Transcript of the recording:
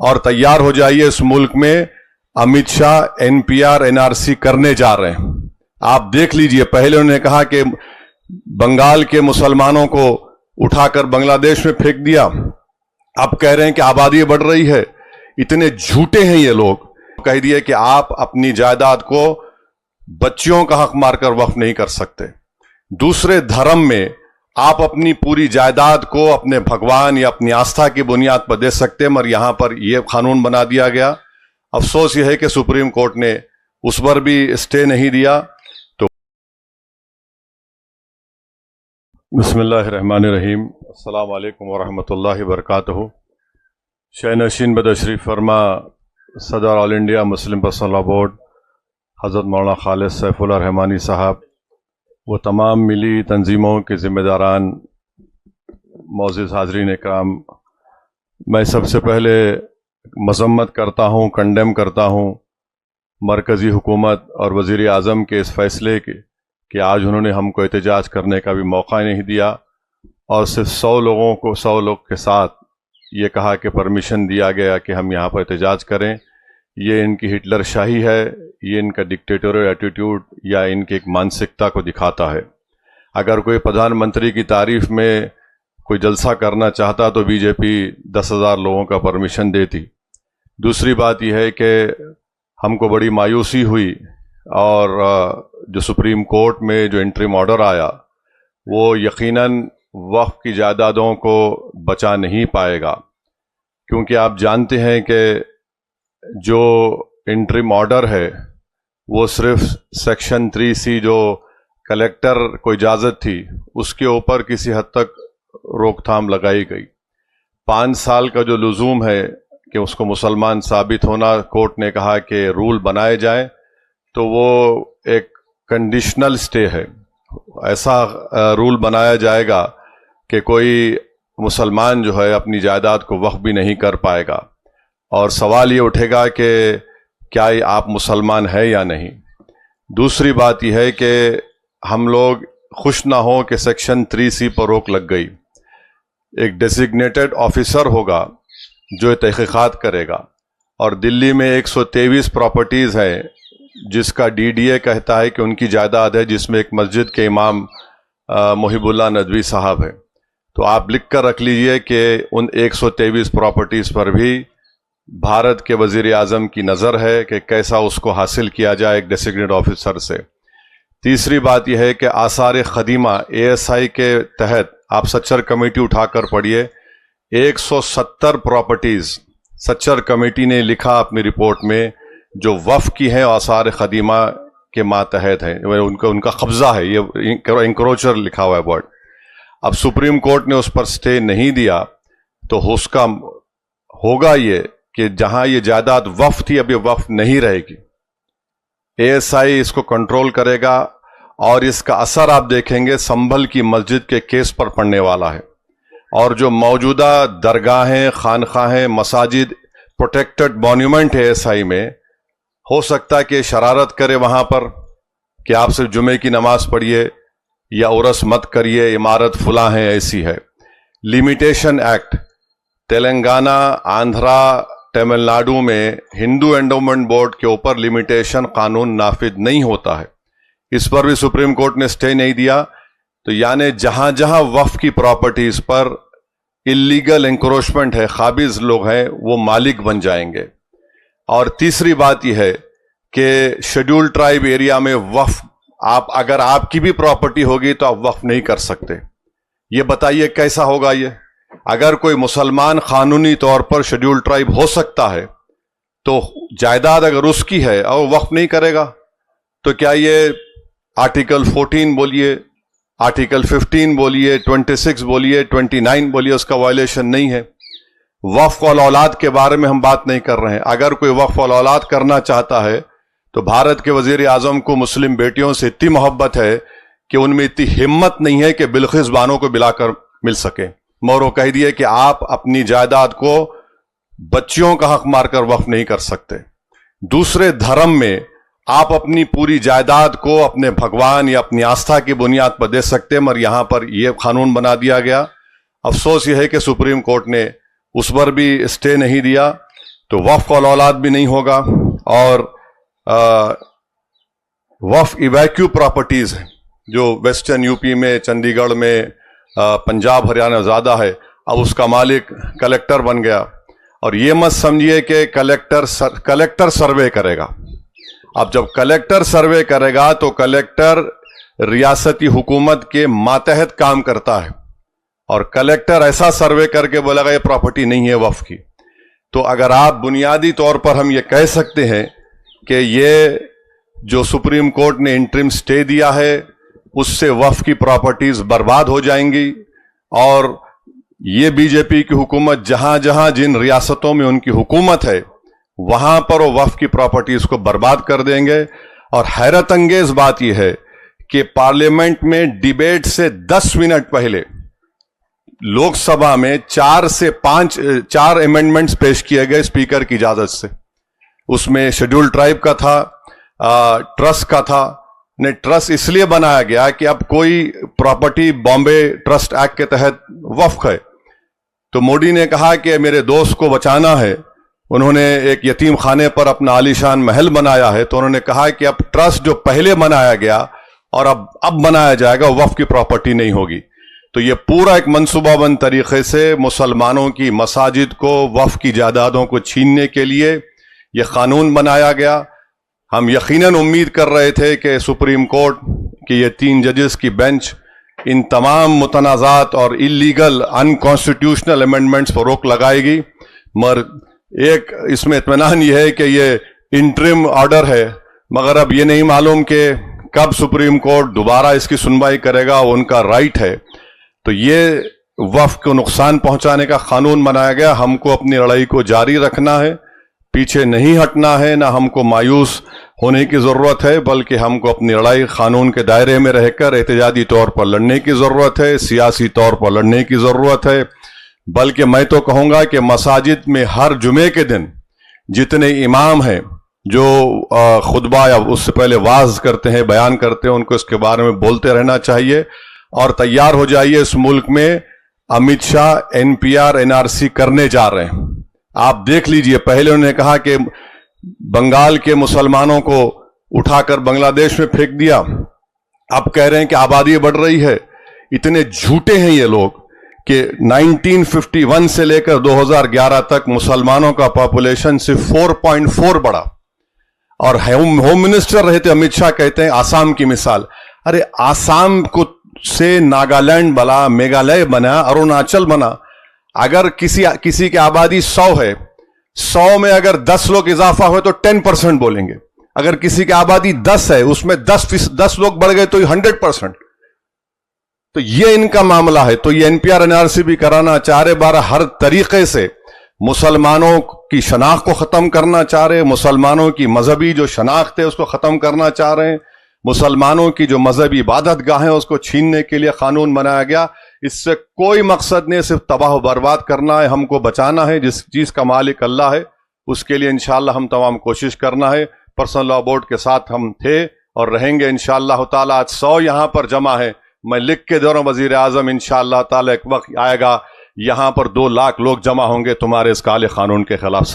اور تیار ہو جائیے، اس ملک میں امیت شاہ NPR NRC کرنے جا رہے ہیں۔ آپ دیکھ لیجئے، پہلے انہوں نے کہا کہ بنگال کے مسلمانوں کو اٹھا کر بنگلہ دیش میں پھینک دیا، اب کہہ رہے ہیں کہ آبادی بڑھ رہی ہے۔ اتنے جھوٹے ہیں یہ لوگ۔ کہہ دیے کہ آپ اپنی جائیداد کو بچیوں کا حق مار کر وقف نہیں کر سکتے۔ دوسرے دھرم میں آپ اپنی پوری جائیداد کو اپنے بھگوان یا اپنی آستھا کی بنیاد پر دے سکتے ہیں، مگر یہاں پر یہ قانون بنا دیا گیا۔ افسوس یہ ہے کہ سپریم کورٹ نے اس پر بھی اسٹے نہیں دیا۔ تو بسم اللہ الرحمن الرحیم، السلام علیکم ورحمۃ اللہ وبرکاتہ۔ شہ نشین بتشریف فرما صدر all India Muslim personal law board حضرت مولانا خالد سیف اللہ رحمانی صاحب، وہ تمام ملی تنظیموں کے ذمہ داران، معزز حاضرین اکرام، میں سب سے پہلے مذمت کرتا ہوں، کنڈیم کرتا ہوں مرکزی حکومت اور وزیر اعظم کے اس فیصلے کے کہ آج انہوں نے ہم کو احتجاج کرنے کا بھی موقع نہیں دیا اور صرف 100 لوگ کے ساتھ یہ کہا کہ پرمیشن دیا گیا کہ ہم یہاں پر احتجاج کریں۔ یہ ان کی ہٹلر شاہی ہے، یہ ان کا ڈکٹیٹورل ایٹیٹیوڈ یا ان کی ایک مانسکتا کو دکھاتا ہے۔ اگر کوئی پردھان منتری کی تعریف میں کوئی جلسہ کرنا چاہتا تو بی جے پی 10,000 لوگوں کا پرمیشن دیتی۔ دوسری بات یہ ہے کہ ہم کو بڑی مایوسی ہوئی اور جو سپریم کورٹ میں جو انٹرم آرڈر آیا وہ یقیناً وقف کی جائیدادوں کو بچا نہیں پائے گا، کیونکہ آپ جانتے ہیں کہ جو انٹرم آرڈر ہے وہ صرف سیکشن 3C جو کلیکٹر کو اجازت تھی اس کے اوپر کسی حد تک روک تھام لگائی گئی۔ 5 سال کا جو لزوم ہے کہ اس کو مسلمان ثابت ہونا، کورٹ نے کہا کہ رول بنائے جائیں، تو وہ ایک کنڈیشنل سٹے ہے۔ ایسا رول بنایا جائے گا کہ کوئی مسلمان جو ہے اپنی جائیداد کو وقف بھی نہیں کر پائے گا، اور سوال یہ اٹھے گا کہ کیا آپ مسلمان ہیں یا نہیں۔ دوسری بات یہ ہے کہ ہم لوگ خوش نہ ہوں کہ سیکشن 3C پر روک لگ گئی۔ ایک ڈیزگنیٹڈ آفیسر ہوگا جو تحقیقات کرے گا، اور دلی میں 123 پراپرٹیز ہیں جس کا DDA کہتا ہے کہ ان کی جائیداد ہے، جس میں ایک مسجد کے امام محب اللہ ندوی صاحب ہیں۔ تو آپ لکھ کر رکھ لیجئے کہ ان 123 پراپرٹیز پر بھی بھارت کے وزیر اعظم کی نظر ہے کہ کیسا اس کو حاصل کیا جائے ایک ڈیزگنیٹڈ آفیسر سے۔ تیسری بات یہ ہے کہ آثار قدیمہ ASI کے تحت آپ سچر کمیٹی اٹھا کر پڑھیے، 170 پراپرٹیز سچر کمیٹی نے لکھا اپنی رپورٹ میں جو وقف کی ہیں، آثار قدیمہ کے ماتحت ہیں، ان کا قبضہ ہے، یہ انکروچر لکھا ہوا ہے ورڈ۔ اب سپریم کورٹ نے اس پر سٹے نہیں دیا تو اس کا ہوگا یہ کہ جہاں یہ جائیداد وقف تھی اب یہ وقف نہیں رہے گی۔ ASI اس کو کنٹرول کرے گا، اور اس کا اثر آپ دیکھیں گے سنبھل کی مسجد کے کیس پر پڑنے والا ہے۔ اور جو موجودہ درگاہیں، خانقاہیں، مساجد پروٹیکٹڈ مونیومنٹ ہے ASI میں، ہو سکتا ہے کہ شرارت کرے وہاں پر کہ آپ صرف جمعے کی نماز پڑھیے یا عرس مت کریے، عمارت فلاں ہے، ایسی ہے۔ لیمیٹیشن ایکٹ تلنگانہ، آندھرا، تمل ناڈو میں ہندو اینڈومنٹ بورڈ کے اوپر لیمیٹیشن قانون نافذ نہیں ہوتا ہے، اس پر بھی سپریم کورٹ نے سٹے نہیں دیا۔ تو یعنی جہاں جہاں وقف کی پراپرٹیز پر اللیگل انکروچمنٹ ہے، قابض لوگ ہیں، وہ مالک بن جائیں گے۔ اور تیسری بات یہ ہے کہ شیڈول ٹرائب ایریا میں وقف اگر آپ کی بھی پراپرٹی ہوگی تو آپ وقف نہیں کر سکتے۔ یہ بتائیے کیسا ہوگا یہ؟ اگر کوئی مسلمان قانونی طور پر شیڈول ٹرائب ہو سکتا ہے تو جائیداد اگر اس کی ہے اور وقف نہیں کرے گا تو کیا یہ آرٹیکل 14 بولیے، آرٹیکل 15 بولیے، 26 بولیے، 29 بولیے، اس کا وائلیشن نہیں ہے؟ وقف الاولاد کے بارے میں ہم بات نہیں کر رہے ہیں۔ اگر کوئی وقف الاولاد کرنا چاہتا ہے تو بھارت کے وزیر اعظم کو مسلم بیٹیوں سے اتنی محبت ہے کہ ان میں اتنی ہمت نہیں ہے کہ بلقیس بانو کو بلا کر مل سکے، مگر وہ کہہ دیے کہ آپ اپنی جائیداد کو بچیوں کا حق مار کر وقف نہیں کر سکتے۔ دوسرے دھرم میں آپ اپنی پوری جائیداد کو اپنے بھگوان یا اپنی آستھا کی بنیاد پر دے سکتے، مگر یہاں پر یہ قانون بنا دیا گیا۔ افسوس یہ ہے کہ سپریم کورٹ نے اس پر بھی سٹے نہیں دیا۔ تو وقف اولاد بھی نہیں ہوگا، اور وقف ایویکیو پراپرٹیز ہیں جو ویسٹرن یو پی میں، چندی گڑھ میں، پنجاب ہریانہ زیادہ ہے، اب اس کا مالک کلیکٹر بن گیا. اور یہ مت سمجھیے کہ کلیکٹر سروے کرے گا. اب جب کلیکٹر سروے کرے گا تو کلیکٹر ریاستی حکومت کے ماتحت کام کرتا ہے، اور کلیکٹر ایسا سروے کر کے بولے گا یہ پراپرٹی نہیں ہے وقف کی. تو اگر آپ بنیادی طور پر ہم یہ کہہ سکتے ہیں کہ یہ جو سپریم کورٹ نے انٹرم سٹے دیا ہے اس سے وقف کی پراپرٹیز برباد ہو جائیں گی، اور یہ بی جے پی کی حکومت جہاں جہاں جن ریاستوں میں ان کی حکومت ہے وہاں پر وہ وقف کی پراپرٹیز کو برباد کر دیں گے. اور حیرت انگیز بات یہ ہے کہ پارلیمنٹ میں ڈیبیٹ سے 10 منٹ پہلے لوک سبھا میں 4 سے 5 امینڈمنٹس پیش کیے گئے اسپیکر کی اجازت سے. اس میں شیڈول ٹرائب کا تھا، ٹرسٹ کا تھا. نے ٹرسٹ اس لیے بنایا گیا کہ اب کوئی پراپرٹی بامبے ٹرسٹ ایکٹ کے تحت وقف ہے، تو مودی نے کہا کہ میرے دوست کو بچانا ہے. انہوں نے ایک یتیم خانے پر اپنا عالیشان محل بنایا ہے، تو انہوں نے کہا کہ اب ٹرسٹ جو پہلے بنایا گیا اور اب بنایا جائے گا وقف کی پراپرٹی نہیں ہوگی. تو یہ پورا ایک منصوبہ بند طریقے سے مسلمانوں کی مساجد کو، وقف کی جائیدادوں کو چھیننے کے لیے یہ قانون بنایا گیا. ہم یقیناً امید کر رہے تھے کہ سپریم کورٹ کی یہ 3 ججز کی بینچ ان تمام متنازعات اور اللیگل انکانسٹیٹیوشنل امینڈمنٹس پر روک لگائے گی، مگر ایک اس میں اطمینان یہ ہے کہ یہ انٹرم آرڈر ہے، مگر اب یہ نہیں معلوم کہ کب سپریم کورٹ دوبارہ اس کی سنوائی کرے گا، وہ ان کا رائٹ ہے. تو یہ وقف کو نقصان پہنچانے کا قانون بنایا گیا. ہم کو اپنی لڑائی کو جاری رکھنا ہے، پیچھے نہیں ہٹنا ہے، نہ ہم کو مایوس ہونے کی ضرورت ہے، بلکہ ہم کو اپنی لڑائی قانون کے دائرے میں رہ کر احتجاجی طور پر لڑنے کی ضرورت ہے، سیاسی طور پر لڑنے کی ضرورت ہے. بلکہ میں تو کہوں گا کہ مساجد میں ہر جمعے کے دن جتنے امام ہیں جو خطبہ یا اس سے پہلے واعظ کرتے ہیں، بیان کرتے ہیں، ان کو اس کے بارے میں بولتے رہنا چاہیے. اور تیار ہو جائیے، اس ملک میں امت شاہ NPR NRC کرنے جا رہے ہیں. آپ دیکھ لیجئے، پہلے انہوں نے کہا کہ بنگال کے مسلمانوں کو اٹھا کر بنگلہ دیش میں پھینک دیا، اب کہہ رہے ہیں کہ آبادی بڑھ رہی ہے. اتنے جھوٹے ہیں یہ لوگ کہ 1951 سے لے کر 2011 تک مسلمانوں کا پاپولیشن صرف 4.4 بڑھا. اور ہوم منسٹر رہے تھے امت شاہ، کہتے ہیں آسام کی مثال. ارے آسام کو سے ناگالینڈ بنا، میگھالیہ بنا، اروناچل بنا. اگر کسی کی آبادی 100 ہے، 100 میں اگر 10 لوگ اضافہ ہوئے تو 10% بولیں گے. اگر کسی کی آبادی 10 ہے، اس میں 10 لوگ بڑھ گئے تو 100%. تو یہ ان کا معاملہ ہے. تو یہ NPR NRC بھی کرانا چاہ رہے، ہر طریقے سے مسلمانوں کی شناخت کو ختم کرنا چاہ رہے، مسلمانوں کی مذہبی جو شناخت ہے اس کو ختم کرنا چاہ رہے ہیں، مسلمانوں کی جو مذہبی عبادت گاہیں اس کو چھیننے کے لیے قانون بنایا گیا. اس سے کوئی مقصد نہیں، صرف تباہ و برباد کرنا ہے، ہم کو بچانا ہے. جس چیز کا مالک اللہ ہے اس کے لیے انشاءاللہ ہم تمام کوشش کرنا ہے. پرسنل لاء بورڈ کے ساتھ ہم تھے اور رہیں گے انشاءاللہ تعالی. آج 100 یہاں پر جمع ہے، میں لکھ کے دے رہا ہوں وزیر اعظم، انشاءاللہ تعالی ایک وقت آئے گا یہاں پر 2 لاکھ لوگ جمع ہوں گے تمہارے اس کالے قانون کے خلاف.